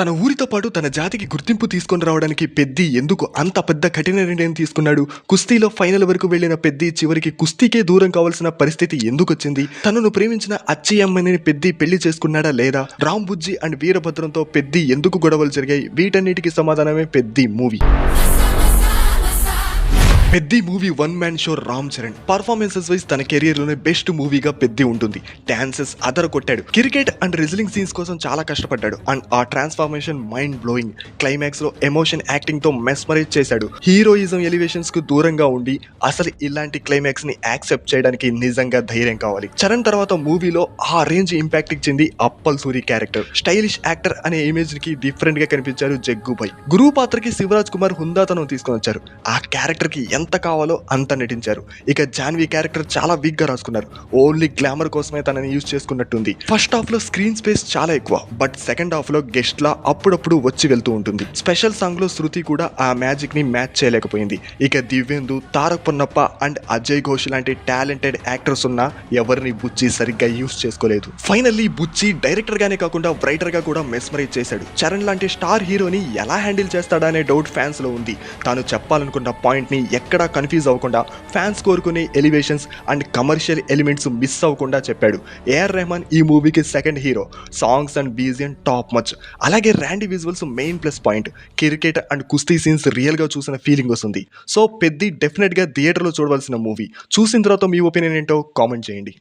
తన ఊరితో పాటు తన జాతికి గుర్తింపు తీసుకొని రావడానికి పెద్ది ఎందుకు అంత పెద్ద కఠిన నిర్ణయం తీసుకున్నాడు? కుస్తీలో ఫైనల్ వరకు వెళ్లిన పెద్ది చివరికి కుస్తీకే దూరం కావాల్సిన పరిస్థితి ఎందుకు వచ్చింది? తనను ప్రేమించిన అచ్చి అమ్మని పెద్ది పెళ్లి చేసుకున్నాడా లేదా? రామ్ బుజ్జి అండ్ వీరభద్రంతో పెద్ది ఎందుకు గొడవలు జరిగాయి? వీటన్నిటికీ సమాధానమే Peddi movie. Peddi movie one man show. Ram Charan performances wise తన కెరియర్ లోనే బెస్ట్ మూవీగా పెద్ది ఉంటుంది. డాన్సెస్ అదర కొట్టాడు. క్రికెట్ అండ్ రెజ్లింగ్ సీన్స్ కోసం చాలా కష్టపడ్డాడు అండ్ ఆ ట్రాన్స్ఫార్మేషన్ మైండ్ బ్లోయింగ్. క్లైమాక్స్ లో ఎమోషన్ యాక్టింగ్ తో మెస్మరైజ్ చేశాడు. హీరోయిజం ఎలివేషన్స్ కు దూరంగా ఉండి అసలు ఇలాంటి క్లైమాక్స్ ని యాక్సెప్ట్ చేయడానికి నిజంగా ధైర్యం కావాలి. చరణ్ తర్వాత మూవీలో ఆ రేంజ్ ఇంపాక్ట్ ఇచ్చింది Appal Suri character. Stylish actor అనే ఇమేజ్ కి డిఫరెంట్ గా కనిపించారు జగ్గుబాయ్. గురువు పాత్రకి శివరాజ్ కుమార్ హుందాతనం తీసుకొని వచ్చారు. ఆ క్యారెక్టర్ కి ఎంత కావాలో అంత నటించారు. ఇక జాన్వి క్యారెక్టర్ చాలా వీక్ గా రాసుకున్నారు. ఓన్లీ గ్లామర్ కోసమే తనని యూజ్ చేసుకున్నట్టుంది. ఫస్ట్ హాఫ్ లో స్క్రీన్ స్పేస్ చాలా ఎక్కువ, బట్ సెకండ్ హాఫ్ లో గెస్ట్ లా అప్పుడప్పుడు వచ్చి వెళ్తూ ఉంటుంది. స్పెషల్ సాంగ్ లో శృతి కూడా ఆ మ్యాజిక్ ని మ్యాచ్ చేయలేకపోయింది. ఇక దివ్యేందు, తారక్ పొన్నప్ప అండ్ అజయ్ ఘోష్ లాంటి టాలెంటెడ్ యాక్టర్స్ ఉన్నా ఎవరిని బుచ్చి సరిగ్గా యూజ్ చేసుకోలేదు. ఫైనల్లీ బుచ్చి డైరెక్టర్ గానే కాకుండా రైటర్ గా కూడా మెస్మరైజ్ చేశాడు. చరణ్ లాంటి స్టార్ హీరోని ఎలా హ్యాండిల్ చేస్తాడా అనే డౌట్ ఫ్యాన్స్ లో ఉంది. తాను చెప్పాలనుకున్న పాయింట్ ని ఎక్కడా కన్ఫ్యూజ్ అవ్వకుండా, ఫ్యాన్స్ కోరుకునే elevations and commercial elements miss అవ్వకుండా చెప్పాడు. ఏఆర్ రెహమాన్ ఈ మూవీకి second hero. Songs and BGM top much. అలాగే Randy visuals main plus point. Cricket and కుస్తీ సీన్స్ రియల్ గా చూసిన ఫీలింగ్ వస్తుంది. సో పెద్ది డెఫినెట్ గా థియేటర్ లో చూడవలసిన మూవీ. చూసిన తర్వాత మీ ఒపీనియన్ ఏంటో కామెంట్ చేయండి.